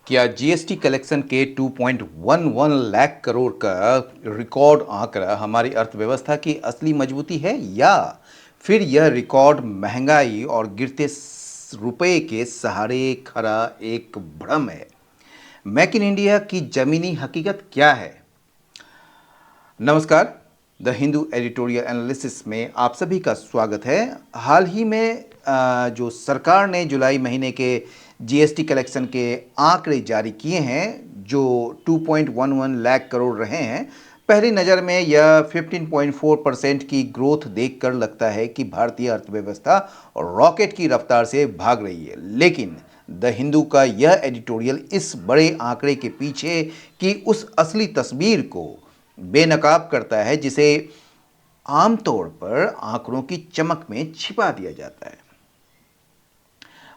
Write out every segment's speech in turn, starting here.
क्या GST collection के 2.11 लाख करोड़ का रिकॉर्ड आंकड़ा हमारी अर्थव्यवस्था की असली मजबूती है, या फिर यह रिकॉर्ड महंगाई और गिरते रुपए के सहारे खड़ा एक भ्रम है? मेक इन इंडिया की जमीनी हकीकत क्या है? नमस्कार, द हिंदू एडिटोरियल एनालिसिस में आप सभी का स्वागत है। हाल ही में जो सरकार ने जुलाई महीने के जीएसटी कलेक्शन के आंकड़े जारी किए हैं, जो 2.11 लाख करोड़ रहे हैं, पहली नज़र में यह 15.4% की ग्रोथ देखकर लगता है कि भारतीय अर्थव्यवस्था रॉकेट की रफ्तार से भाग रही है। लेकिन द हिंदू का यह एडिटोरियल इस बड़े आंकड़े के पीछे की उस असली तस्वीर को बेनकाब करता है, जिसे आमतौर पर आंकड़ों की चमक में छिपा दिया जाता है।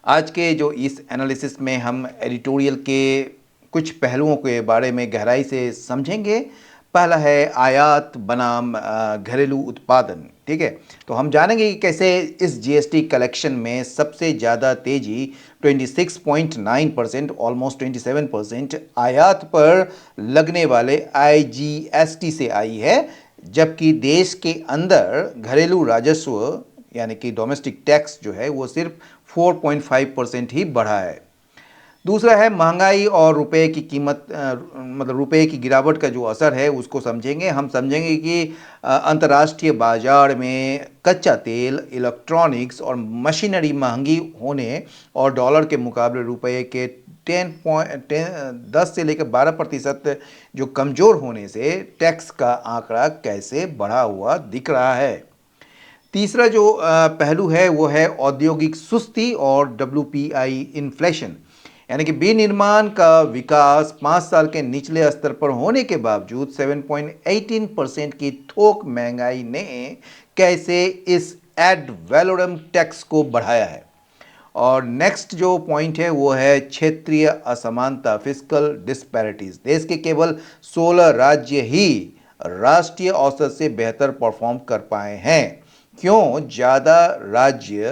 आज के जो इस एनालिसिस में हम एडिटोरियल के कुछ पहलुओं के बारे में गहराई से समझेंगे। पहला है आयात बनाम घरेलू उत्पादन। ठीक है, तो हम जानेंगे कि कैसे इस जीएसटी कलेक्शन में सबसे ज़्यादा तेजी 26.9%, ऑलमोस्ट 27% आयात पर लगने वाले आईजीएसटी से आई है, जबकि देश के अंदर घरेलू राजस्व यानी कि डोमेस्टिक टैक्स जो है वो सिर्फ 4.5% ही बढ़ा है। दूसरा है महंगाई और रुपए की कीमत, मतलब रुपए की गिरावट का जो असर है उसको समझेंगे। हम समझेंगे कि अंतर्राष्ट्रीय बाजार में कच्चा तेल, इलेक्ट्रॉनिक्स और मशीनरी महंगी होने और डॉलर के मुकाबले रुपए के 10 से लेकर 12% जो कमज़ोर होने से टैक्स का आंकड़ा कैसे बढ़ा हुआ दिख रहा है। तीसरा जो पहलू है वो है औद्योगिक सुस्ती और डब्ल्यूपीआई इन्फ्लेशन, यानी कि विनिर्माण का विकास 5 साल के निचले स्तर पर होने के बावजूद 7.18% की थोक महंगाई ने कैसे इस एड वैलोरम टैक्स को बढ़ाया है। और नेक्स्ट जो पॉइंट है वो है क्षेत्रीय असमानता, फिस्कल डिस्पैरिटीज। देश के केवल 16 राज्य ही राष्ट्रीय औसत से बेहतर परफॉर्म कर पाए हैं। क्यों ज़्यादा राज्य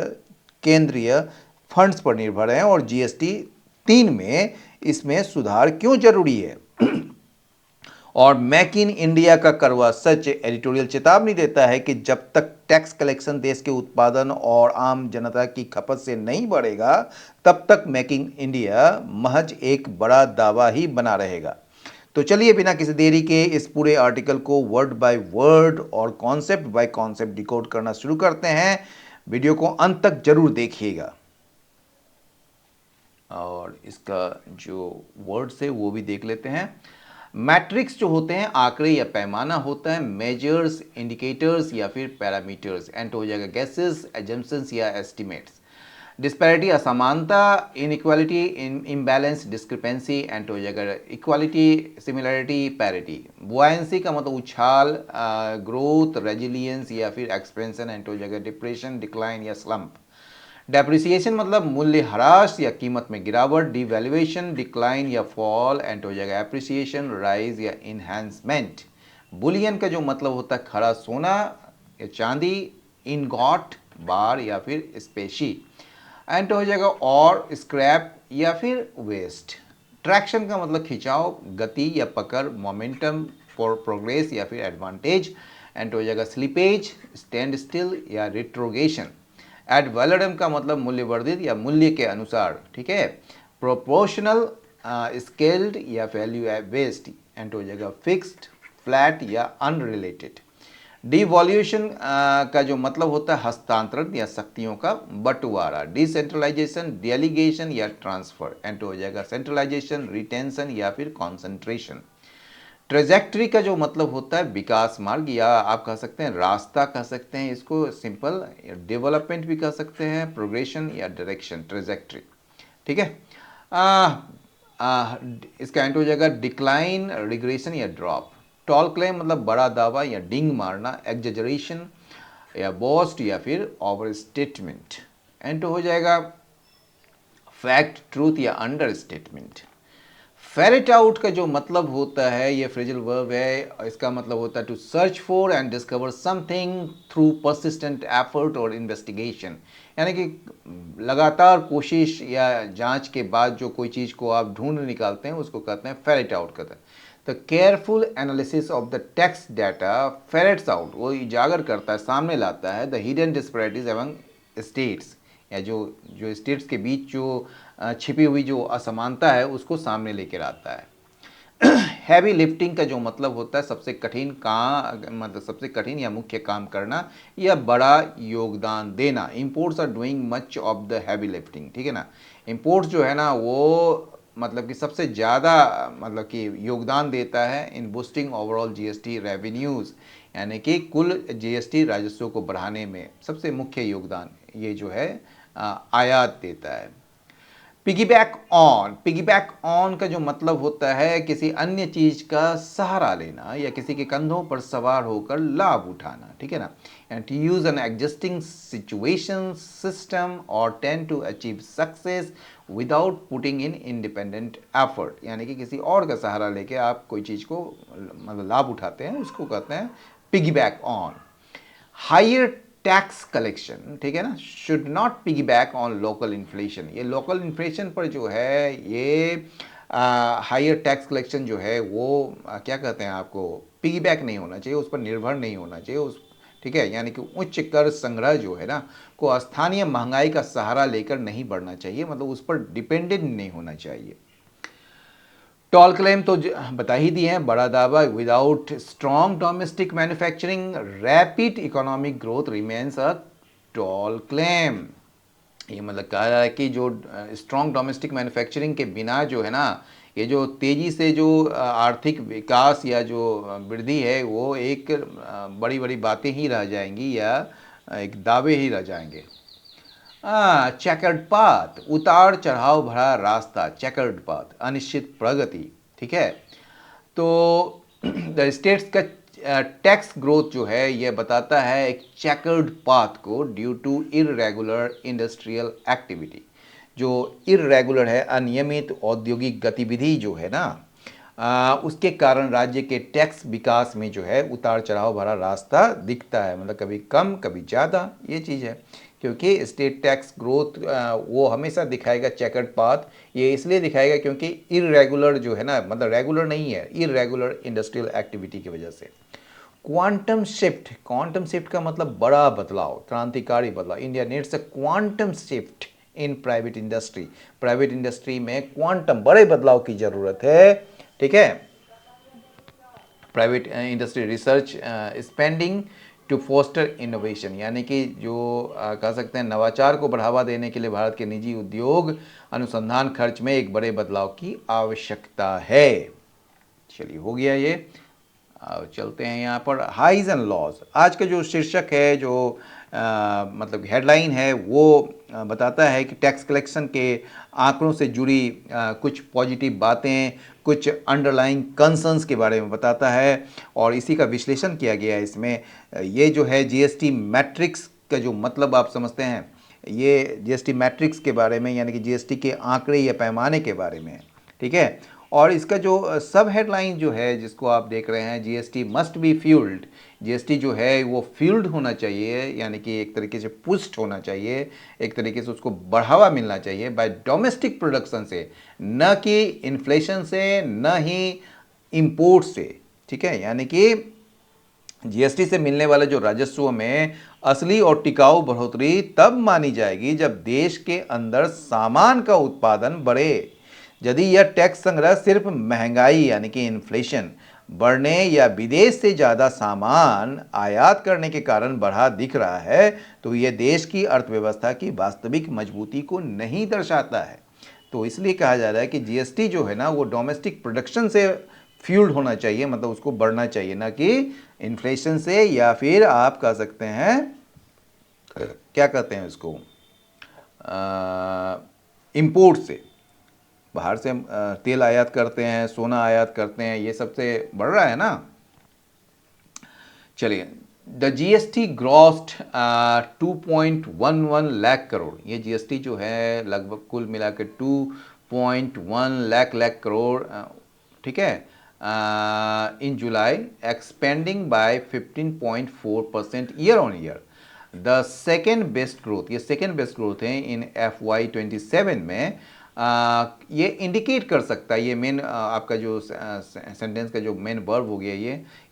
केंद्रीय फंड्स पर निर्भर हैं, और जीएसटी 3 में इसमें सुधार क्यों जरूरी है? और मेक इन इंडिया का कड़वा सच एडिटोरियल चेतावनी देता है कि जब तक टैक्स कलेक्शन देश के उत्पादन और आम जनता की खपत से नहीं बढ़ेगा, तब तक मेक इन इंडिया महज एक बड़ा दावा ही बना रहेगा। तो चलिए बिना किसी देरी के इस पूरे आर्टिकल को वर्ड बाय वर्ड और कॉन्सेप्ट बाय कॉन्सेप्ट डिकोड करना शुरू करते हैं। वीडियो को अंत तक जरूर देखिएगा और इसका जो वर्ड्स है वो भी देख लेते हैं। मैट्रिक्स जो होते हैं, आंकड़े या पैमाना होता है, मेजर्स, इंडिकेटर्स या फिर पैरामीटर्स। एंड हो जाएगा गेसेस, एजम्पशंस या एस्टिमेट्स। डिस्पैरिटी असमानता, इनइक्वालिटी, इम्बैलेंस, डिस्क्रिपेंसी। एंड हो जाएगा इक्वालिटी, सिमिलरिटी, पैरिटी। बुआयंसी का मतलब उछाल, ग्रोथ, रेजिलियंस या फिर एक्सपेंशन। एंड हो जाएगा डिप्रेशन, डिक्लाइन या स्लम्प। डेप्रिसिएशन मतलब मूल्य ह्रास या कीमत में गिरावट। डिवैल्यूएशन, डिक्लाइन या फॉल। एंड हो जाएगा एप्रिसिएशन, राइज या इन्हांसमेंट। बुलियन का जो मतलब होता है खरा सोना या चांदी, इनगॉट, बार या फिर स्पेशी। एंड हो जाएगा और स्क्रैप या फिर वेस्ट। ट्रैक्शन का मतलब खिंचाव, गति या पकड़, मोमेंटम फॉर प्रोग्रेस या फिर एडवांटेज। एंड हो जाएगा स्लिपेज, स्टैंड स्टिल या रिट्रोगेशन। एड वैलोरम का मतलब मूल्यवर्धित या मूल्य के अनुसार। ठीक है, प्रोपोर्शनल, स्केल्ड या वैल्यू बेस्ड। एंड हो जाएगा फिक्स्ड, फ्लैट या अनरिलेटेड। डिवॉल्यूशन का जो मतलब होता है हस्तांतरण या शक्तियों का बंटवारा। डिसेंट्रलाइजेशन, डेलीगेशन या ट्रांसफर। एंड हो जाएगा सेंट्रलाइजेशन, रिटेंशन या फिर कॉन्सेंट्रेशन। ट्रेजेक्ट्री का जो मतलब होता है विकास मार्ग, या आप कह सकते हैं रास्ता, कह सकते हैं इसको सिंपल। डेवलपमेंट भी कह सकते हैं, प्रोग्रेशन या डायरेक्शन, ट्रेजेक्ट्री। ठीक है, इसका एंड हो जाएगा डिक्लाइन, रिग्रेशन या ड्रॉप। टॉल क्लेम मतलब बड़ा दावा या डिंग मारना, एग्जेजरेशन या बोस्ट या फिर ओवर स्टेटमेंट। एंड हो जाएगा फैक्ट, ट्रूथ या अंडर स्टेटमेंट। फेरेट आउट का जो मतलब होता है ये फ्रेजल वर्ब है। इसका मतलब होता है to search for and discover something through persistent effort और इन्वेस्टिगेशन। यानी कि लगातार कोशिश या जांच के बाद जो कोई चीज़ को आप ढूंढ निकालते हैं उसको कहते हैं फेरेट आउट करते हैं। The careful analysis of the text data ferrets out, वो उजागर करता है, सामने लाता है the hidden disparities among states, या जो जो स्टेट्स के बीच जो छिपी हुई जो असमानता है उसको सामने लेकर आता है। हैवी लिफ्टिंग का जो मतलब होता है सबसे कठिन काम, मतलब सबसे कठिन या मुख्य काम करना या बड़ा योगदान देना। Imports are doing much of the heavy lifting, ठीक है ना। इंपोर्ट्स जो है ना वो मतलब कि सबसे ज़्यादा मतलब कि योगदान देता है इन बूस्टिंग ओवरऑल जीएसटी रेवेन्यूज़, यानी कि कुल जीएसटी राजस्व को बढ़ाने में सबसे मुख्य योगदान ये जो है आयात देता है। पिगीबैक ऑन का जो मतलब होता है किसी अन्य चीज का सहारा लेना या किसी के कंधों पर सवार होकर लाभ उठाना, ठीक है ना। And to use an existing situation system और tend to achieve success without putting in independent effort, यानी कि किसी और का सहारा लेके आप कोई चीज को मतलब लाभ उठाते हैं उसको कहते हैं piggyback on. Higher tax collection, ठीक है ना, should not piggyback on local inflation, ये लोकल इन्फ्लेशन पर जो है ये हायर टैक्स कलेक्शन जो है वो क्या कहते हैं आपको पिगीबैक नहीं होना चाहिए, उस पर निर्भर नहीं होना चाहिए उस, ठीक है। यानी कि उच्च कर संग्रह जो है ना को स्थानीय महंगाई का सहारा लेकर नहीं बढ़ना चाहिए, मतलब उस पर डिपेंडेंट नहीं होना चाहिए। टॉल क्लेम तो बता ही दिए हैं, बड़ा दावा। Without strong domestic manufacturing rapid economic growth remains a tall claim. ये मतलब कहा जा रहा है कि जो स्ट्रॉन्ग डोमेस्टिक मैन्युफैक्चरिंग के बिना जो है ना ये जो तेज़ी से जो आर्थिक विकास या जो वृद्धि है वो एक बड़ी बड़ी बातें ही रह जाएंगी या एक दावे ही रह जाएंगे। चेकर्ड पाथ, उतार चढ़ाव भरा रास्ता, चेकर्ड पाथ, अनिश्चित प्रगति, ठीक है। तो द स्टेट्स का टैक्स ग्रोथ जो है ये बताता है एक चेकर्ड पाथ को due to irregular industrial activity, जो इररेगुलर है अनियमित औद्योगिक गतिविधि जो है ना उसके कारण राज्य के टैक्स विकास में जो है उतार चढ़ाव भरा रास्ता दिखता है, मतलब कभी कम कभी ज़्यादा, ये चीज़ है। क्योंकि स्टेट टैक्स ग्रोथ वो हमेशा दिखाएगा चेकर्ड पाथ, ये इसलिए दिखाएगा क्योंकि इरेगुलर जो है ना मतलब रेगुलर नहीं है, इरेगुलर इंडस्ट्रियल एक्टिविटी की वजह से। क्वांटम शिफ्ट का मतलब बड़ा बदलाव, क्रांतिकारी बदलाव। India needs a quantum shift in private industry, private industry में क्वांटम बड़े बदलाव की जरूरत है, ठीक है। Private industry research spending to foster innovation, यानी कि जो कह सकते हैं नवाचार को बढ़ावा देने के लिए भारत के निजी उद्योग अनुसंधान खर्च में एक बड़े बदलाव की आवश्यकता है। चलिए हो गया ये। चलते हैं यहाँ पर हाइज एंड लॉज। आज का जो शीर्षक है जो मतलब हेडलाइन है वो बताता है कि टैक्स कलेक्शन के आंकड़ों से जुड़ी कुछ पॉजिटिव बातें, कुछ अंडरलाइंग कंसर्न्स के बारे में बताता है और इसी का विश्लेषण किया गया है इसमें। ये जो है जीएसटी मैट्रिक्स का जो मतलब आप समझते हैं, ये जीएसटी मैट्रिक्स के बारे में यानी कि जीएसटी के आंकड़े या पैमाने के बारे में, ठीक है। और इसका जो सब हेडलाइन जो है जिसको आप देख रहे हैं, GST must be fuelled, GST जो है वो फ्यूल्ड होना चाहिए, यानी कि एक तरीके से पुष्ट होना चाहिए, एक तरीके से उसको बढ़ावा मिलना चाहिए बाय डोमेस्टिक प्रोडक्शन से, न कि इन्फ्लेशन से, न ही इंपोर्ट से, ठीक है। यानी कि जीएसटी से मिलने वाले जो राजस्व में असली और टिकाऊ बढ़ोतरी तब मानी जाएगी जब देश के अंदर सामान का उत्पादन बढ़े। यदि यह टैक्स संग्रह सिर्फ महंगाई यानी कि इन्फ्लेशन बढ़ने या विदेश से ज़्यादा सामान आयात करने के कारण बढ़ा दिख रहा है तो यह देश की अर्थव्यवस्था की वास्तविक मजबूती को नहीं दर्शाता है। तो इसलिए कहा जा रहा है कि जीएसटी जो है ना वो डोमेस्टिक प्रोडक्शन से फ्यूल्ड होना चाहिए, मतलब उसको बढ़ना चाहिए, ना कि इन्फ्लेशन से या फिर आप कह सकते हैं क्या कहते हैं उसको इंपोर्ट से। बाहर से हम तेल आयात करते हैं, सोना आयात करते हैं, ये सबसे बढ़ रहा है ना। चलिए, द जीएसटी ग्रॉस्ड 2.11 लाख करोड़, ये जीएसटी जो है लगभग कुल मिलाकर 2.1 लाख करोड़, ठीक है, in July, expanding by 15.4% year on year. The second best growth, ये सेकेंड बेस्ट ग्रोथ है इन FY27 में। ये इंडिकेट कर सकता है, ये मेन आपका जो सेंटेंस का जो मेन वर्ब हो गया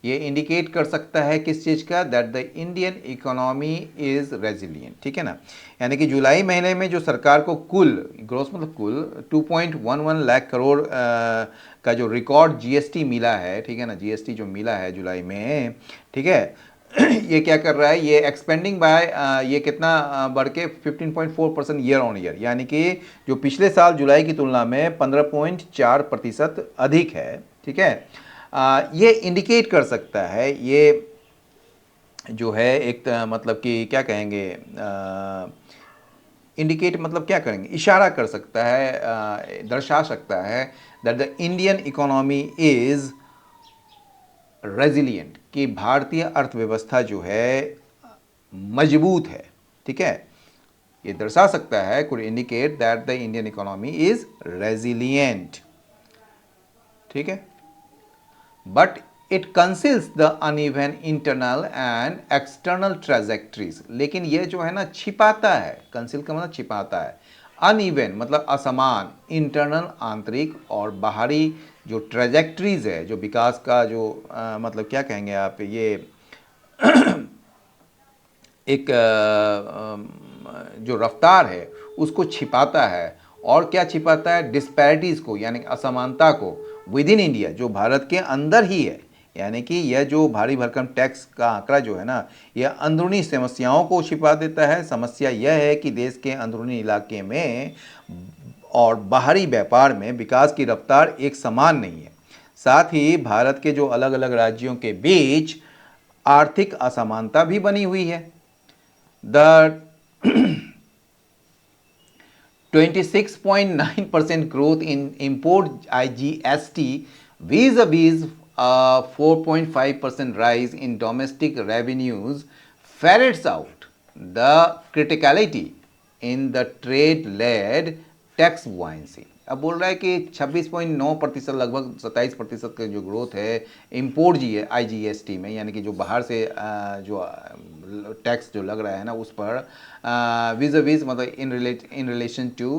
ये इंडिकेट कर सकता है किस चीज़ का, that the Indian economy is resilient, ठीक है ना। यानी कि जुलाई महीने में जो सरकार को कुल ग्रोथ मतलब कुल 2.11 लाख करोड़ का जो रिकॉर्ड जीएसटी मिला है, ठीक है ना, जीएसटी जो मिला है जुलाई में, ठीक है, ये क्या कर रहा है, ये एक्सपेंडिंग बाय ये कितना बढ़ के 15.4% ईयर ऑन ईयर, यानी कि जो पिछले साल जुलाई की तुलना में 15.4% अधिक है, ठीक है। ये इंडिकेट कर सकता है, ये जो है एक मतलब कि क्या कहेंगे, इंडिकेट मतलब क्या करेंगे, इशारा कर सकता है, दर्शा सकता है that the Indian economy is resilient, कि भारतीय अर्थव्यवस्था जो है मजबूत है, ठीक है। ये दर्शा सकता है, could indicate that the Indian economy is resilient, ठीक है। But it conceals the uneven internal and external trajectories, लेकिन ये जो है ना छिपाता है, कंसील का मतलब छिपाता है, अनइवन मतलब असमान, इंटरनल आंतरिक और बाहरी जो ट्रेजेक्ट्रीज है, जो विकास का जो मतलब क्या कहेंगे आप, ये एक जो रफ्तार है उसको छिपाता है। और क्या छिपाता है, डिस्पैरिटीज़ को, यानी असमानता को विद इन इंडिया, जो भारत के अंदर ही है। यानी कि यह जो भारी भरकम टैक्स का आंकड़ा जो है ना, यह अंदरूनी समस्याओं को छिपा देता है। समस्या यह है कि देश के अंदरूनी इलाके में और बाहरी व्यापार में विकास की रफ्तार एक समान नहीं है। साथ ही भारत के जो अलग अलग राज्यों के बीच आर्थिक असमानता भी बनी हुई है। The 26.9% growth in import IGST vis-a-vis 4.5% rise in domestic revenues ferrets out the criticality in the trade-led tax buoyancy। अब बोल रहा है कि 26.9% लगभग 27% का जो ग्रोथ है इम्पोर्ट IGST में, यानी कि जो बाहर से जो टैक्स जो लग रहा है ना उस पर विज मतलब इन रिलेशन टू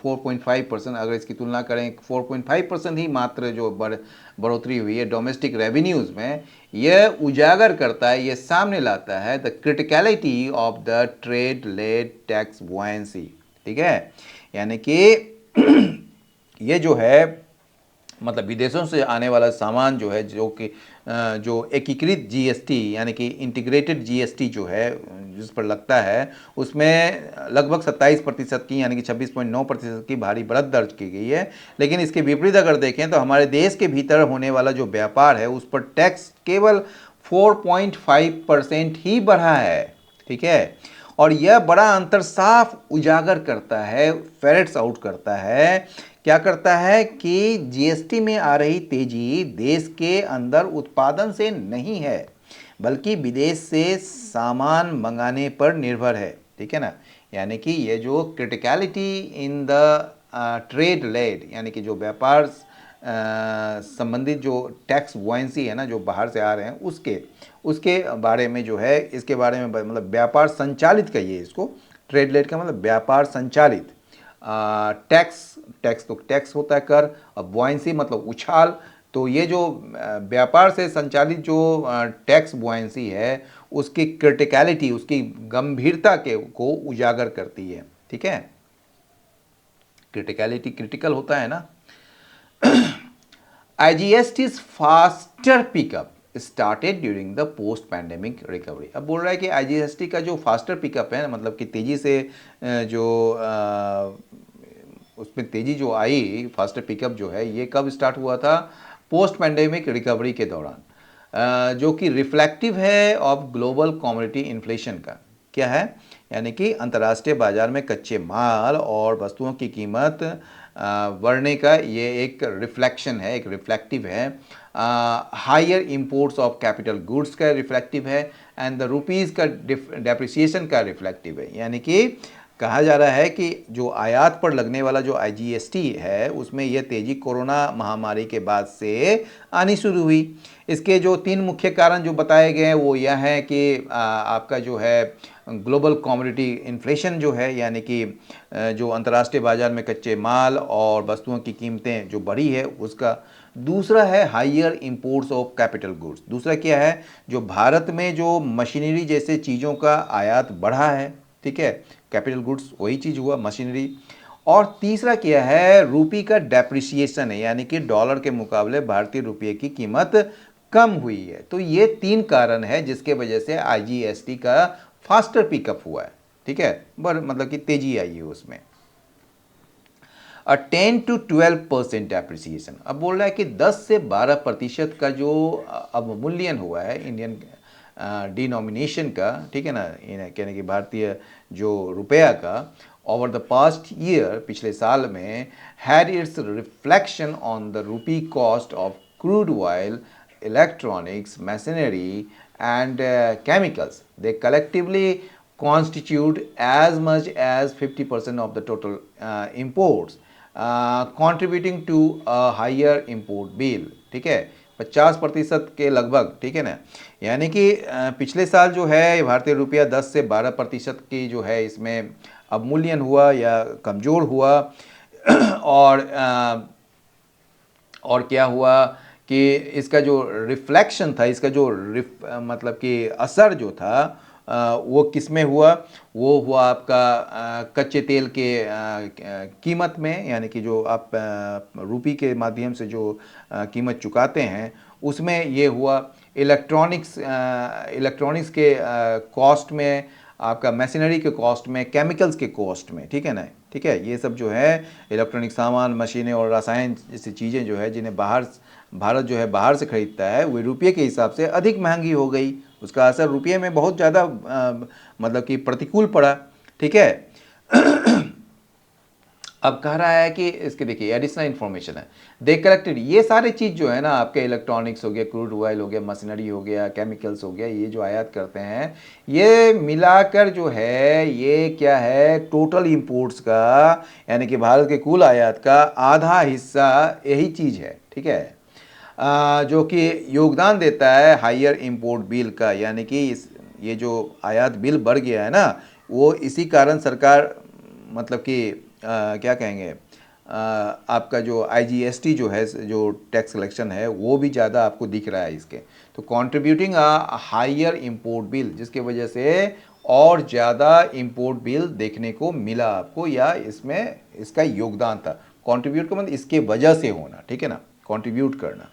4.5%, अगर इसकी तुलना करें 4.5% ही मात्र जो बढ़ोतरी हुई है डोमेस्टिक रेवेन्यूज़ में, यह उजागर करता है, यह सामने लाता है the criticality of the trade led tax buoyancy, ठीक है। यानी कि ये जो है मतलब विदेशों से आने वाला सामान जो है, जो कि जो एकीकृत जीएसटी यानी कि इंटीग्रेटेड जीएसटी जो है जिस पर लगता है, उसमें लगभग 27% की यानी कि 26.9% की भारी बढ़त दर्ज की गई है। लेकिन इसके विपरीत अगर देखें तो हमारे देश के भीतर होने वाला जो व्यापार है उस पर टैक्स केवल 4.5% ही बढ़ा है, ठीक है। और यह बड़ा अंतर साफ उजागर करता है, फेरेट्स आउट करता है, क्या करता है कि जीएसटी में आ रही तेजी देश के अंदर उत्पादन से नहीं है बल्कि विदेश से सामान मंगाने पर निर्भर है, ठीक है ना। यानी कि ये जो criticality in the trade led यानी कि जो व्यापार संबंधित जो टैक्स बुआयंसी है ना, जो बाहर से आ रहे हैं उसके बारे में जो है, इसके बारे में मतलब व्यापार संचालित कहिए इसको, ट्रेड लेड का मतलब व्यापार संचालित, टैक्स तो टैक्स होता है कर, और बुआयंसी मतलब उछाल। तो ये जो व्यापार से संचालित जो टैक्स बुआयंसी है उसकी क्रिटिकलिटी, उसकी गंभीरता को उजागर करती है, ठीक है। क्रिटिकलिटी क्रिटिकल होता है ना। IGST's faster pickup started during the post pandemic recovery। अब बोल रहा है कि IGST का जो फास्टर पिकअप है मतलब कि तेजी से जो उसमें तेजी जो आई, फास्टर पिकअप जो है ये कब स्टार्ट हुआ था, पोस्ट पैंडेमिक रिकवरी के दौरान, जो कि रिफ्लेक्टिव है ऑफ ग्लोबल कमोडिटी इन्फ्लेशन का। क्या है, यानी कि अंतर्राष्ट्रीय बाजार में कच्चे माल और वस्तुओं की कीमत बढ़ने का ये एक रिफ्लेक्शन है, एक रिफ्लेक्टिव है। Higher imports of capital goods का रिफ्लेक्टिव है, एंड द रुपीज़ का डेप्रिसिएशन का रिफ्लेक्टिव है। यानी कि कहा जा रहा है कि जो आयात पर लगने वाला जो आईजीएसटी है उसमें यह तेजी कोरोना महामारी के बाद से आनी शुरू हुई। इसके जो तीन मुख्य कारण जो बताए गए हैं वो यह है कि आपका जो है ग्लोबल कमोडिटी इन्फ्लेशन जो है, यानी कि जो अंतर्राष्ट्रीय बाजार में कच्चे माल और वस्तुओं की कीमतें जो बढ़ी है उसका। दूसरा है higher imports of capital goods. दूसरा क्या है, जो भारत में जो मशीनरी जैसे चीज़ों का आयात बढ़ा है, ठीक है, कैपिटल गुड्स वही चीज़ हुआ, मशीनरी। और तीसरा क्या है, रूपी का डेप्रिसिएशन है, यानी कि डॉलर के मुकाबले भारतीय रुपये की कीमत कम हुई है। तो ये तीन कारण है जिसके वजह से आईजीएसटी का फास्टर पिकअप हुआ है, ठीक है, मतलब कि तेजी आई है उसमें। 10 to 12% एप्रिसिएशन। अब बोल रहा है कि 10 से 12% का जो अवमूल्यन हुआ है इंडियन डिनोमिनेशन का, ठीक है ना, कहने कि भारतीय जो रुपया का, ओवर द पास्ट ईयर, पिछले साल में, had it's reflection on the rupee cost of crude oil, electronics, machinery and chemicals. They collectively constitute as much as 50% of the total imports, contributing to a higher import bill, ठीक है, 50% के लगभग, ठीक है ना। यानी कि पिछले साल जो है भारतीय रुपया 10 से 12% की जो है इसमें अवमूल्यन हुआ या कमज़ोर हुआ। और क्या हुआ कि इसका जो रिफ्लेक्शन था, इसका जो मतलब कि असर जो था वो किस में हुआ, वो हुआ आपका कच्चे तेल के कीमत में, यानी कि जो आप रूपी के माध्यम से जो कीमत चुकाते हैं उसमें ये हुआ। इलेक्ट्रॉनिक्स के कॉस्ट में, आपका मशीनरी के कॉस्ट में, केमिकल्स के कॉस्ट में, ठीक है ना, ठीक है। ये सब जो है इलेक्ट्रॉनिक सामान, मशीनें और रसायन जैसी चीज़ें जो है जिन्हें भारत जो है बाहर से खरीदता है, वो रुपये के हिसाब से अधिक महंगी हो गई। उसका असर रुपये में बहुत ज़्यादा मतलब कि प्रतिकूल पड़ा, ठीक है। अब कह रहा है कि इसके देखिए एडिशनल इन्फॉर्मेशन है, दे कलेक्टेड, ये सारे चीज़ जो है ना, आपके इलेक्ट्रॉनिक्स हो गया, क्रूड ऑयल हो गया, मशीनरी हो गया, केमिकल्स हो गया, ये जो आयात करते हैं, ये मिलाकर जो है ये क्या है, टोटल इंपोर्ट्स का, यानी कि भारत के कुल आयात का आधा हिस्सा यही चीज़ है, ठीक है, जो कि योगदान देता है हाइयर इंपोर्ट बिल का। यानी कि ये जो आयात बिल बढ़ गया है ना, वो इसी कारण सरकार, मतलब कि क्या कहेंगे, आपका जो आईजीएसटी जो है, जो टैक्स कलेक्शन है, वो भी ज़्यादा आपको दिख रहा है इसके। तो कंट्रीब्यूटिंग हाइयर इंपोर्ट बिल, जिसके वजह से और ज़्यादा इंपोर्ट बिल देखने को मिला आपको, या इसमें इसका योगदान था। कंट्रीब्यूट का मतलब इसके वजह से होना, ठीक है ना, कंट्रीब्यूट करना।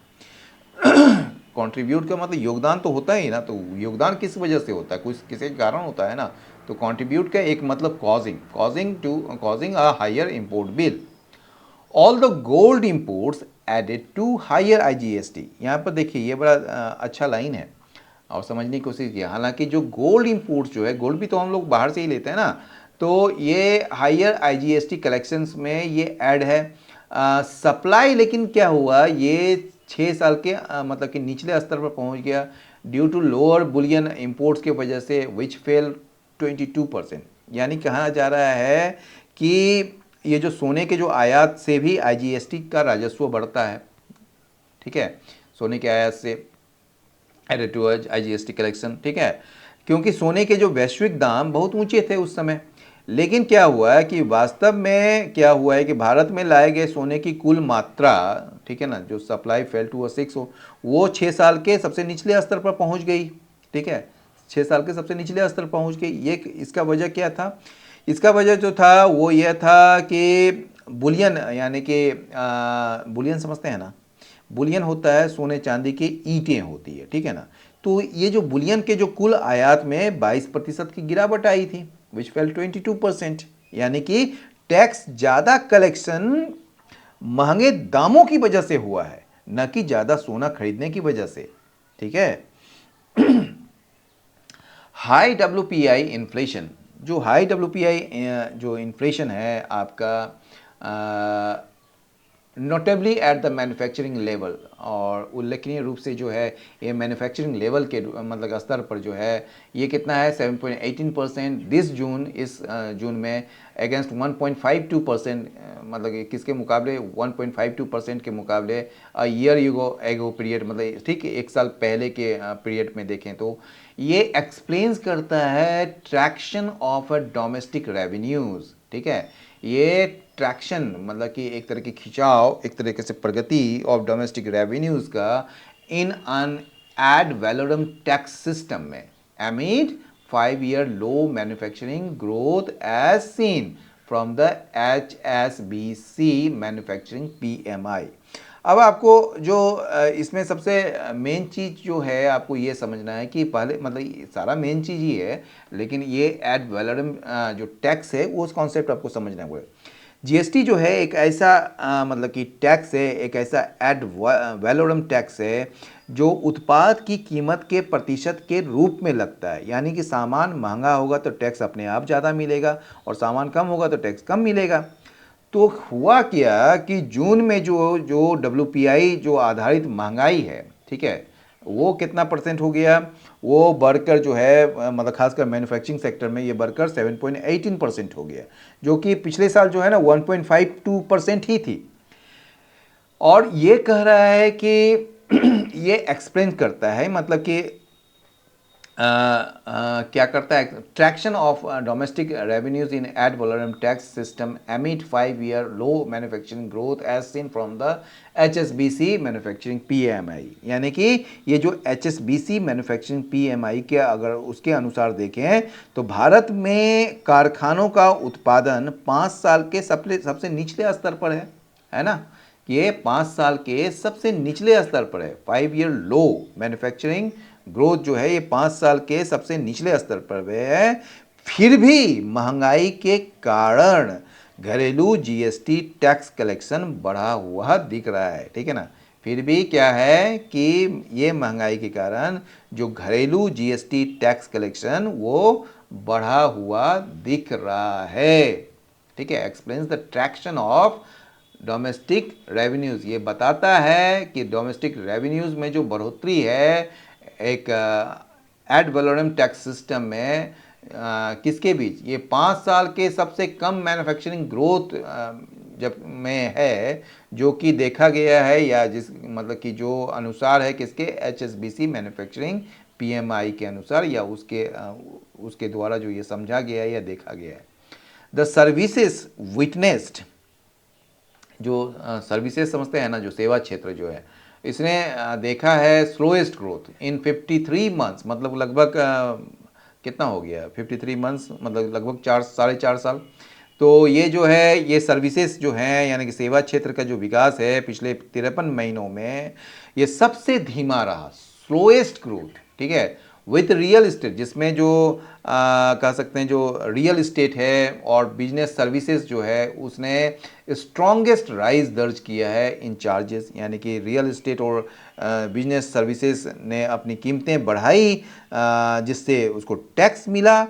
कंट्रीब्यूट का मतलब योगदान तो होता ही ना, तो योगदान किस वजह से होता है, कुछ किसी के कारण होता है ना। तो कंट्रीब्यूट का एक मतलब causing a higher import bill. All the gold imports added to higher IGST. यहाँ पर देखिए ये बड़ा अच्छा लाइन है और समझने की कोशिश किया। हालांकि जो गोल्ड इंपोर्ट्स जो है, गोल्ड भी तो हम लोग बाहर से ही लेते हैं ना, तो ये हायर आईजीएसटी कलेक्शंस में ये ऐड है। सप्लाई लेकिन क्या हुआ, ये 6 साल के मतलब कि निचले स्तर पर पहुंच गया, due to lower bullion imports के वजह से, विच फेल 22%। यानी कहा जा रहा है कि ये जो सोने के जो आयात से भी आईजीएसटी का राजस्व बढ़ता है, ठीक है, सोने के आयात से एडेड टू आईजीएसटी कलेक्शन, ठीक है, क्योंकि सोने के जो वैश्विक दाम बहुत ऊंचे थे उस समय। लेकिन क्या हुआ है कि वास्तव में क्या हुआ है कि भारत में लाए गए सोने की कुल मात्रा, ठीक है ना, जो सप्लाई फेल टू 6 हो, वो 6 साल के सबसे निचले स्तर पर पहुंच गई, ठीक है, 6 साल के सबसे निचले स्तर पहुंच गई। ये इसका वजह क्या था, इसका वजह जो था वो यह था कि बुलियन, यानी कि बुलियन समझते हैं ना, बुलियन होता है सोने चांदी की ईंटें होती है, ठीक है ना। तो ये जो बुलियन के जो कुल आयात में 22% की गिरावट आई थी, विच फेल 22%। यानी कि टैक्स ज़्यादा कलेक्शन महंगे दामों की वजह से हुआ है, न कि ज़्यादा सोना खरीदने की वजह से, ठीक है। हाई डब्ल्यूपीआई इन्फ्लेशन, जो हाई डब्ल्यूपीआई जो इन्फ्लेशन है आपका, notably at the manufacturing level, और उल्लेखनीय रूप से जो है ये मैन्युफैक्चरिंग लेवल के मतलब स्तर पर जो है ये कितना है 7.18% दिस जून, इस जून में, अगेंस्ट 1.52%, मतलब कि किसके मुकाबले 1.52% के मुकाबले ईयर एगो पीरियड, मतलब ठीक एक साल पहले के पीरियड में देखें तो ये एक्सप्लेन्स करता है traction of a domestic revenues. ठीक है, ये ट्रैक्शन मतलब कि एक तरह की खिंचाव, एक तरीके से प्रगति ऑफ डोमेस्टिक रेवेन्यूज का in an ad valorem tax system में amid 5 year low manufacturing growth as seen from the HSBC manufacturing PMI। अब आपको जो इसमें सबसे मेन चीज़ जो है आपको ये समझना है कि पहले मतलब ये सारा मेन चीज़ ही है, लेकिन ये एड वैलोरम जो टैक्स है वो उस कॉन्सेप्ट आपको समझना है। जीएसटी जो है एक ऐसा मतलब कि टैक्स है, एक ऐसा एड वैलोरम टैक्स है जो उत्पाद की कीमत के प्रतिशत के रूप में लगता है। यानी कि सामान महंगा होगा तो टैक्स अपने आप ज़्यादा मिलेगा और सामान कम होगा तो टैक्स कम मिलेगा। तो हुआ क्या कि जून में जो जो WPI जो आधारित महंगाई है, ठीक है, वो कितना परसेंट हो गया, वो बढ़कर जो है मतलब खासकर मैन्युफैक्चरिंग सेक्टर में ये बढ़कर 7.18% हो गया, जो कि पिछले साल जो है ना 1.52% ही थी। और ये कह रहा है कि ये एक्सप्लेन करता है मतलब कि क्या करता है, traction of domestic revenues in ad valorem tax system amid 5 year low manufacturing growth as seen from the HSBC manufacturing PMI। यानी कि ये जो HSBC मैन्युफैक्चरिंग PMI के अगर उसके अनुसार देखें तो भारत में कारखानों का उत्पादन 5 साल के सबसे निचले स्तर पर है ना, ये 5 साल के सबसे निचले स्तर पर है। 5 year लो मैन्युफैक्चरिंग ग्रोथ जो है ये 5 साल के सबसे निचले स्तर पर है। फिर भी महंगाई के कारण घरेलू जीएसटी टैक्स कलेक्शन बढ़ा हुआ दिख रहा है। ठीक है ना, फिर भी क्या है कि ये महंगाई के कारण जो घरेलू जीएसटी टैक्स कलेक्शन वो बढ़ा हुआ दिख रहा है। ठीक है, explains the traction of domestic revenues, ये बताता है कि डोमेस्टिक रेवेन्यूज़ में जो बढ़ोतरी है एक एड वैलोरम टैक्स सिस्टम में किसके बीच, ये 5 साल के सबसे कम मैन्युफैक्चरिंग ग्रोथ जब में है जो कि देखा गया है, या जिस मतलब कि जो अनुसार है किसके HSBC मैन्युफैक्चरिंग PMI के अनुसार, या उसके द्वारा जो ये समझा गया है या देखा गया है। द सर्विसेज विटनेस्ड, जो सर्विसेज समझते हैं ना, जो सेवा क्षेत्र जो है, इसने देखा है स्लोएस्ट ग्रोथ इन 53 मंथ्स, मतलब लगभग कितना हो गया 53 मंथ्स, मतलब लगभग 4 साढ़े 4 साल। तो ये जो है ये सर्विसेज जो हैं यानी कि सेवा क्षेत्र का जो विकास है पिछले 53 महीनों में ये सबसे धीमा रहा, स्लोएस्ट ग्रोथ। ठीक है, विथ रियल इस्टेट, जिसमें जो कह सकते हैं जो रियल इस्टेट है और बिजनेस सर्विसेज जो है उसने स्ट्रॉन्गेस्ट राइज दर्ज किया है इन चार्जेस। यानी कि रियल इस्टेट और बिजनेस सर्विसेज ने अपनी कीमतें बढ़ाई जिससे उसको टैक्स मिला।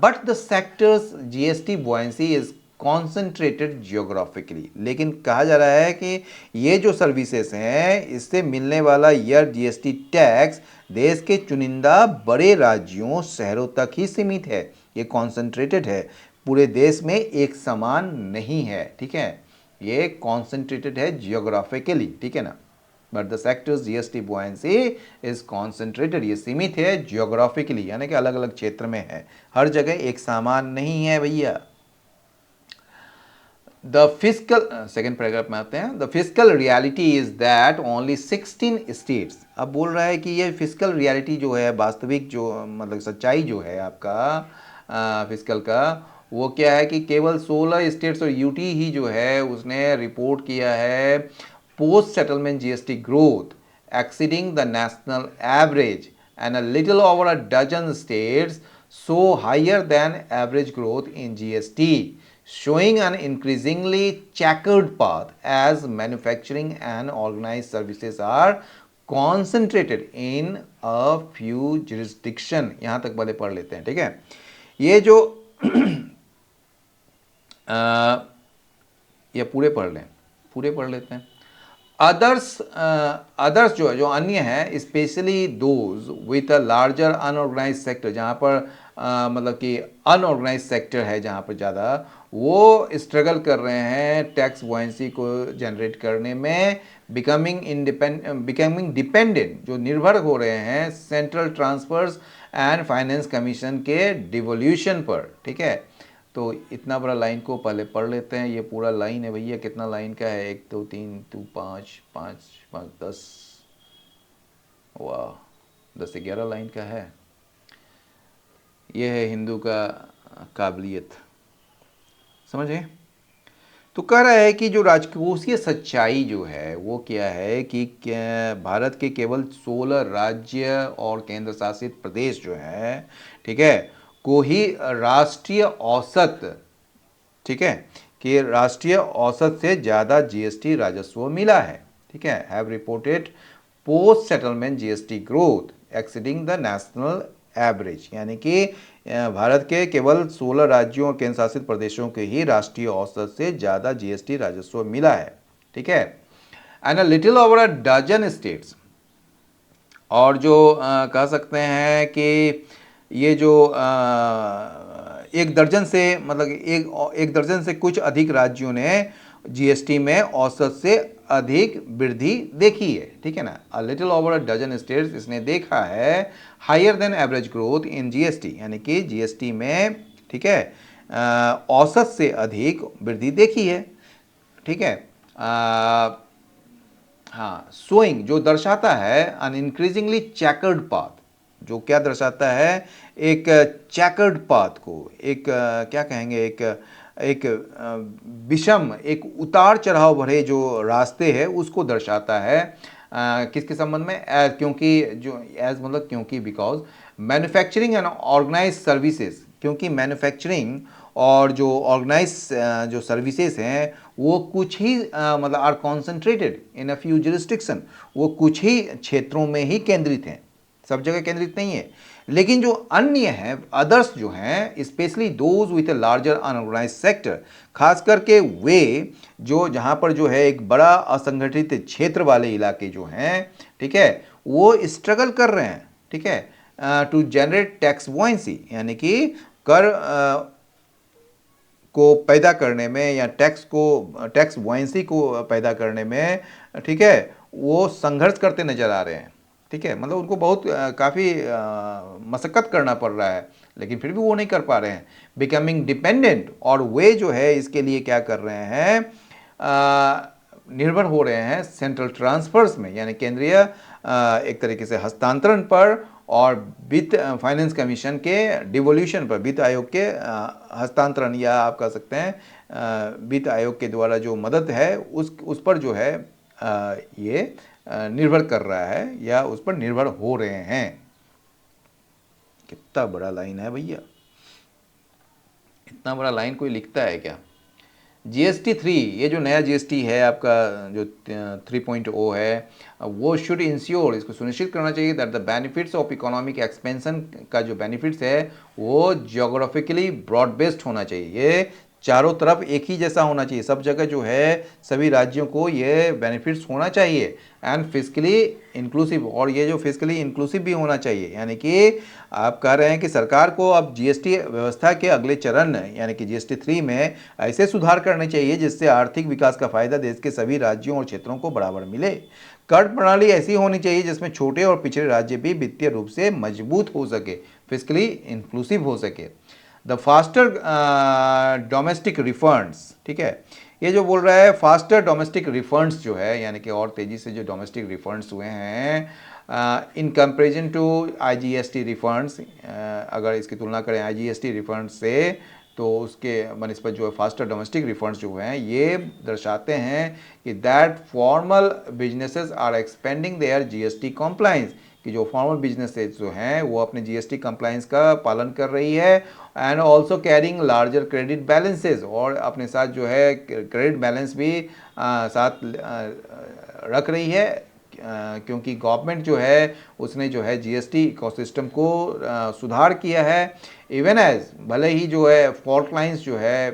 But the sectors GST buoyancy is concentrated geographically, लेकिन कहा जा रहा है कि ये जो सर्विसेज हैं इससे मिलने वाला ईयर GST टैक्स देश के चुनिंदा बड़े राज्यों शहरों तक ही सीमित है, ये कॉन्सेंट्रेटेड है, पूरे देश में एक समान नहीं है। ठीक है, ये कॉन्सेंट्रेटेड है जियोग्राफिकली, ठीक है ना, but the sectors GST buoyancy is concentrated, ये सीमित है जियोग्राफिकली, यानी कि अलग अलग क्षेत्र में है, हर जगह एक समान नहीं है भैया। द फिजिकल सेकेंड पैराग्राफ में आते हैं, the physical reality is that only 16 states, अब बोल रहा है कि ये फिजिकल रियलिटी जो है वास्तविक जो मतलब सच्चाई जो है आपका फिजिकल का, वो क्या है कि केवल 16 स्टेट्स और यूटी ही जो है उसने रिपोर्ट किया है post settlement GST growth exceeding the national average, and a little over a dozen states so higher than average growth in GST, showing an increasingly checkered path as manufacturing and organized services are concentrated in a few jurisdiction। यहां तक पहले पढ़ लेते हैं। ठीक है, ये जो ये पूरे पढ़ लें, पूरे पढ़ लेते हैं। अदर्स अदर्स जो है, जो अन्य है, specially those with a larger unorganised sector, जहाँ पर मतलब कि अनऑर्गेनाइज सेक्टर है, जहाँ पर ज़्यादा वो स्ट्रगल कर रहे हैं टैक्स वॉयंसी को जनरेट करने में, बिकमिंग डिपेंडेंट, जो निर्भर हो रहे हैं central transfers and finance commission के डिवोल्यूशन पर। ठीक है, तो इतना बड़ा लाइन को पहले पढ़ लेते हैं। ये पूरा लाइन है भैया, कितना लाइन का है, 1 2 3 2 5 5 5 10, वाह 10 से 11 लाइन का है। ये है हिंदू का काबिलियत, समझे। तो कह रहा है कि जो राजकोषीय सच्चाई जो है वो क्या है कि भारत के केवल 16 राज्य और केंद्र शासित प्रदेश जो है, ठीक है, को ही राष्ट्रीय औसत, ठीक है, कि राष्ट्रीय औसत से ज़्यादा जीएसटी राजस्व मिला है। ठीक है, have reported post settlement GST growth exceeding the national average, यानी कि भारत के केवल 16 राज्यों और केंद्र शासित प्रदेशों के ही राष्ट्रीय औसत से ज़्यादा जीएसटी राजस्व मिला है। ठीक है, and a little over a dozen states, और जो कह सकते हैं कि ये जो एक दर्जन से, मतलब एक दर्जन से कुछ अधिक राज्यों ने जीएसटी में औसत से अधिक वृद्धि देखी है। ठीक है ना, a little over a dozen states, इसने देखा है higher than average growth in GST, यानी कि जीएसटी में, ठीक है, औसत से अधिक वृद्धि देखी है। ठीक है, हाँ, सोइंग जो दर्शाता है अन इंक्रीजिंगली चैकर्ड पाथ, जो क्या दर्शाता है, एक चैकर्ड पाथ को, एक क्या कहेंगे, एक विषम, एक उतार चढ़ाव भरे जो रास्ते हैं उसको दर्शाता है। किसके संबंध में, एज, क्योंकि जो एज मतलब क्योंकि, because manufacturing and organised services, क्योंकि मैन्युफैक्चरिंग और जो ऑर्गेनाइज जो सर्विसेज हैं वो कुछ ही मतलब are concentrated in a few jurisdiction, वो कुछ ही क्षेत्रों में ही केंद्रित हैं, सब जगह केंद्रित नहीं है। लेकिन जो अन्य हैं, अदर्स जो हैं, specially those with a larger unorganised sector, खास करके वे जो, जहाँ पर जो है एक बड़ा असंगठित क्षेत्र वाले इलाके जो हैं, ठीक है, वो स्ट्रगल कर रहे हैं। ठीक है, टू जनरेट टैक्स वॉयंसी, यानी कि कर को पैदा करने में, या टैक्स वॉयंसी को पैदा करने में, ठीक है, वो संघर्ष करते नजर आ रहे हैं। ठीक है, मतलब उनको बहुत काफ़ी मशक्क़त करना पड़ रहा है, लेकिन फिर भी वो नहीं कर पा रहे हैं, बिकमिंग डिपेंडेंट, और वे जो है इसके लिए क्या कर रहे हैं, निर्भर हो रहे हैं सेंट्रल ट्रांसफर्स में, यानी केंद्रीय एक तरीके से हस्तांतरण पर, और वित्त फाइनेंस कमीशन के डिवोल्यूशन पर, वित्त आयोग के हस्तांतरण, या आप कह सकते हैं वित्त आयोग के द्वारा जो मदद है उस पर जो है ये निर्भर कर रहा है, या उस पर निर्भर हो रहे हैं। कितना बड़ा लाइन है भैया, इतना बड़ा लाइन कोई लिखता है क्या। जीएसटी 3, ये जो नया जीएसटी है आपका, जो 3.0 है, वो शुड इंश्योर, इसको सुनिश्चित करना चाहिए that the benefits of economic expansion का जो बेनिफिट्स है वो जियोग्राफिकली ब्रॉड बेस्ड होना चाहिए, ये चारों तरफ एक ही जैसा होना चाहिए, सब जगह जो है सभी राज्यों को ये बेनिफिट्स होना चाहिए, एंड फिजिकली इंक्लूसिव, और ये जो फिजिकली इंक्लूसिव भी होना चाहिए, यानी कि आप कह रहे हैं कि सरकार को अब जीएसटी व्यवस्था के अगले चरण, यानी कि जीएसटी 3 में ऐसे सुधार करने चाहिए जिससे आर्थिक विकास का फायदा देश के सभी राज्यों और क्षेत्रों को बराबर मिले। कर प्रणाली ऐसी होनी चाहिए जिसमें छोटे और पिछड़े राज्य भी वित्तीय रूप से मजबूत हो सके, फिजिकली इंक्लूसिव हो सके। द फास्टर डोमेस्टिक रिफंड्स, ठीक है, ये जो बोल रहा है फास्टर डोमेस्टिक रिफंड्स जो है, यानी कि और तेज़ी से जो डोमेस्टिक रिफंड्स हुए हैं in comparison to IGST refunds, अगर इसकी तुलना करें आईजीएसटी रिफंड्स से, तो उसके बनस्पत जो है फास्टर डोमेस्टिक रिफंड्स जो हैं ये दर्शाते हैं कि that formal businesses are expending their GST compliance, कि जो फॉर्मल बिजनेसेस जो हैं वो अपने जीएसटी कंप्लाइंस का पालन कर रही है, and also carrying larger credit balances, और अपने साथ जो है क्रेडिट बैलेंस भी साथ रख रही है, क्योंकि गवर्नमेंट जो है उसने जो है जीएसटी इकोसिस्टम को सुधार किया है। इवन एज भले ही जो है फॉल्ट लाइन्स जो है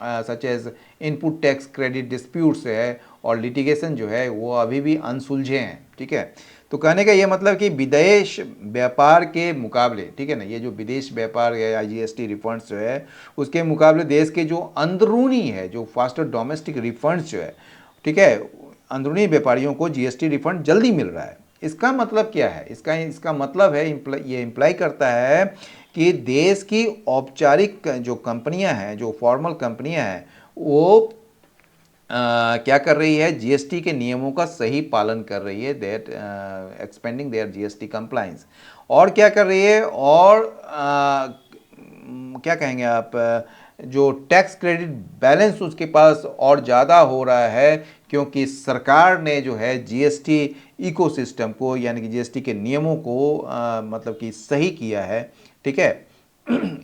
such as input tax credit disputes है और लिटिगेशन जो है वो अभी भी अनसुलझे हैं, ठीक है। तो कहने का ये मतलब कि विदेश व्यापार के मुकाबले, ठीक है ना, ये जो विदेश व्यापार या जीएसटी रिफंड्स जो है उसके मुकाबले देश के जो अंदरूनी है, जो फास्टर डोमेस्टिक रिफंड्स जो है, ठीक है, अंदरूनी व्यापारियों को जीएसटी रिफंड जल्दी मिल रहा है। इसका मतलब क्या है? इसका मतलब है, ये इम्प्लाई करता है कि देश की औपचारिक जो कंपनियां हैं, जो फॉर्मल कंपनियां हैं, वो क्या कर रही है, जीएसटी के नियमों का सही पालन कर रही है, that expending their GST compliance. और क्या कर रही है, और क्या कहेंगे आप, जो टैक्स क्रेडिट बैलेंस उसके पास और ज़्यादा हो रहा है, क्योंकि सरकार ने जो है जीएसटी इकोसिस्टम को, यानी कि जीएसटी के नियमों को मतलब कि सही किया है, ठीक है,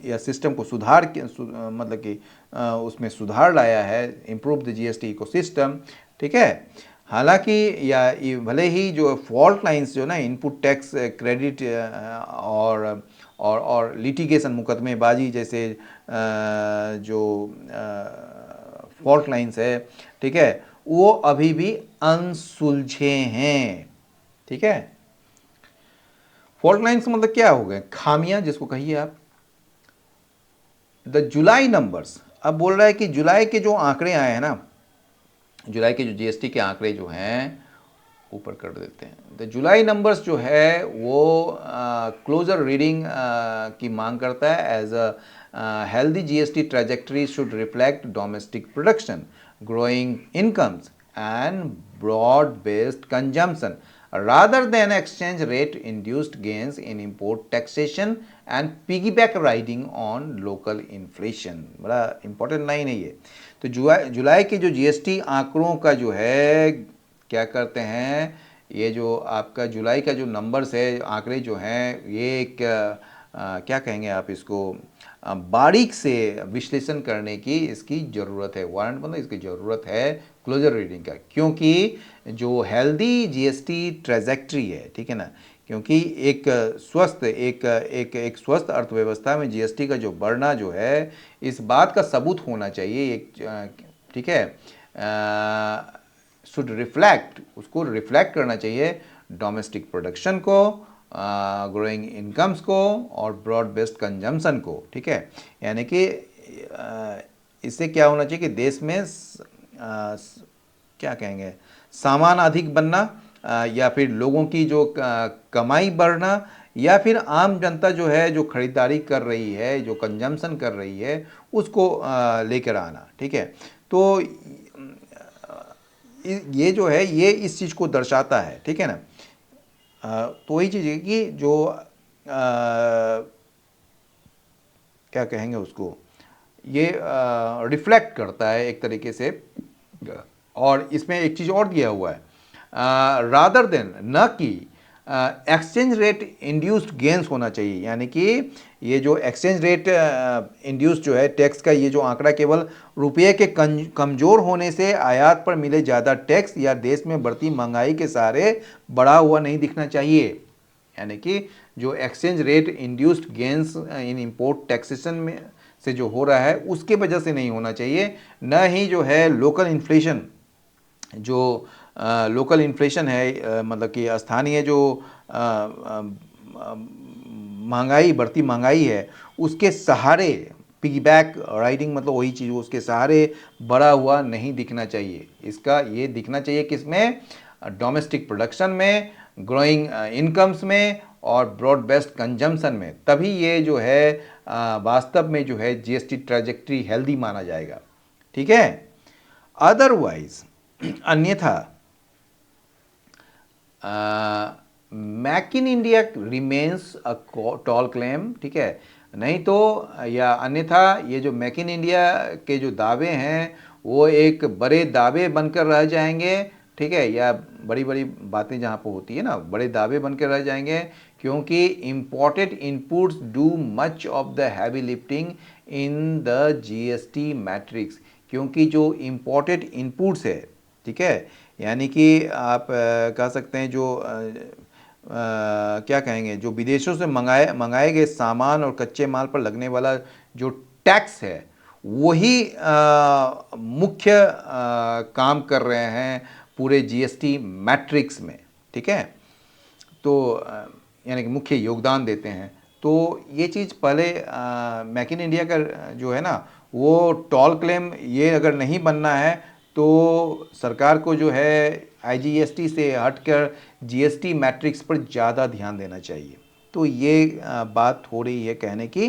या सिस्टम को मतलब कि उसमें सुधार लाया है, इम्प्रूव द जीएसटी इकोसिस्टम, ठीक है। हालांकि या भले ही जो फॉल्ट लाइंस जो ना इनपुट टैक्स क्रेडिट और लिटिगेशन मुकदमेबाजी जैसे जो फॉल्ट लाइंस है, ठीक है, वो अभी भी अनसुलझे हैं, ठीक है। फॉल्ट लाइंस मतलब क्या हो गए, खामियां जिसको कहिए आप। द जुलाई नंबर्स, अब बोल रहा है कि जुलाई के जो आंकड़े आए हैं ना, जुलाई के जो जीएसटी के आंकड़े जो हैं, ऊपर कर देते हैं, द जुलाई नंबर्स जो है वो क्लोजर रीडिंग की मांग करता है। As a healthy GST trajectory should reflect domestic production, growing incomes and broad based consumption rather than exchange rate induced gains in import taxation and piggyback riding on local inflation। बड़ा important line है ये। तो जुलाई के जो GST आंकड़ों का जो है क्या करते हैं, ये जो आपका जुलाई का जो नंबर्स है, आंकड़े जो हैं, ये एक क्या कहेंगे आप इसको, बारीक से विश्लेषण करने की इसकी ज़रूरत है, वारंट मतलब इसकी ज़रूरत है क्लोजर रीडिंग का, क्योंकि जो हेल्दी जीएसटी ट्रेजेक्ट्री है, ठीक है ना, क्योंकि एक स्वस्थ एक स्वस्थ अर्थव्यवस्था में जीएसटी का जो बढ़ना जो है, इस बात का सबूत होना चाहिए, एक ठीक है, शुड रिफ्लेक्ट, उसको रिफ्लेक्ट करना चाहिए डोमेस्टिक प्रोडक्शन को, ग्रोइंग इनकम्स को और ब्रॉड बेस्ड कंजम्पशन को, ठीक है। यानी कि इससे क्या होना चाहिए कि देश में क्या कहेंगे, सामान अधिक बनना, या फिर लोगों की जो कमाई बढ़ना, या फिर आम जनता जो है जो खरीदारी कर रही है, जो कंजम्पशन कर रही है, उसको लेकर आना, ठीक है। तो ये जो है ये इस चीज़ को दर्शाता है, ठीक है ना। तो वही चीज़ है कि जो क्या कहेंगे उसको, ये रिफ्लेक्ट करता है एक तरीके से। और इसमें एक चीज़ और दिया हुआ है, रादर देन, न कि एक्सचेंज रेट इंड्यूस्ड गेंस होना चाहिए, यानी कि ये जो एक्सचेंज रेट इंड्यूस्ड जो है टैक्स का, ये जो आंकड़ा केवल रुपये के कमज़ोर होने से आयात पर मिले ज़्यादा टैक्स या देश में बढ़ती महंगाई के सहारे बढ़ा हुआ नहीं दिखना चाहिए। यानी कि जो एक्सचेंज रेट इंड्यूस्ड गेंस इन इंपोर्ट टैक्सेशन में से जो हो रहा है उसके वजह से नहीं होना चाहिए, न ही जो है लोकल इन्फ्लेशन, जो लोकल इन्फ्लेशन है, मतलब कि स्थानीय जो महंगाई, बढ़ती महंगाई है, उसके सहारे पिगबैक राइडिंग, मतलब वही चीज़, उसके सहारे बढ़ा हुआ नहीं दिखना चाहिए। इसका ये दिखना चाहिए किसमें, डोमेस्टिक प्रोडक्शन में, ग्रोइंग इनकम्स में और ब्रॉड बेस्ड कंजम्पशन में, तभी ये जो है वास्तव में जो है जीएसटी ट्रैजेक्टरी हेल्दी माना जाएगा, ठीक है। अदरवाइज, अन्यथा make in India remains a tall claim, ठीक है, नहीं तो, या अन्यथा ये जो मेक इन इंडिया के जो दावे हैं वो एक बड़े दावे बनकर रह जाएंगे, ठीक है, या बड़ी बड़ी बातें जहाँ पर होती है ना, बड़े दावे बनकर रह जाएंगे, क्योंकि imported inputs do much of the heavy lifting in the GST matrix, क्योंकि जो इम्पोर्टेड इनपुट्स है, ठीक है, यानी कि आप कह सकते हैं जो क्या कहेंगे, जो विदेशों से मंगाए गए सामान और कच्चे माल पर लगने वाला जो टैक्स है, वही मुख्य काम कर रहे हैं पूरे जीएसटी मैट्रिक्स में, ठीक है। तो यानी कि मुख्य योगदान देते हैं। तो ये चीज़ पहले मेक इन इंडिया का जो है ना, वो टॉल क्लेम ये अगर नहीं बनना है तो सरकार को जो है आईजीएसटी से हटकर जीएसटी मैट्रिक्स पर ज़्यादा ध्यान देना चाहिए। तो ये बात हो रही है कहने की।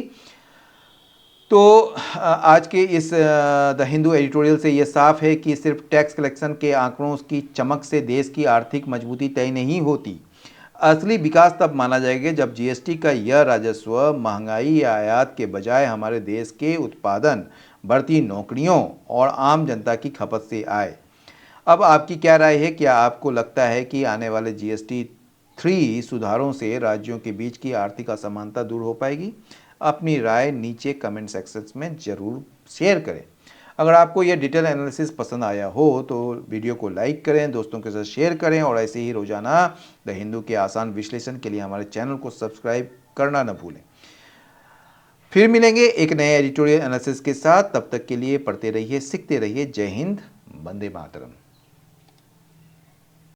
तो आज के इस द हिंदू एडिटोरियल से ये साफ है कि सिर्फ टैक्स कलेक्शन के आंकड़ों की चमक से देश की आर्थिक मजबूती तय नहीं होती। असली विकास तब माना जाएगा जब जीएसटी का यह राजस्व महंगाई या आयात के बजाय हमारे देश के उत्पादन, बढ़ती नौकरियों और आम जनता की खपत से आए। अब आपकी क्या राय है? क्या आपको लगता है कि आने वाले जीएसटी 3 सुधारों से राज्यों के बीच की आर्थिक असमानता दूर हो पाएगी? अपनी राय नीचे कमेंट सेक्शन में ज़रूर शेयर करें। अगर आपको यह डिटेल एनालिसिस पसंद आया हो तो वीडियो को लाइक करें, दोस्तों के साथ शेयर करें और ऐसे ही रोजाना द हिंदू के आसान विश्लेषण के लिए हमारे चैनल को सब्सक्राइब करना न भूलें। फिर मिलेंगे एक नए एडिटोरियल एनालिसिस के साथ। तब तक के लिए पढ़ते रहिए, सीखते रहिए। जय हिंद, वंदे मातरम।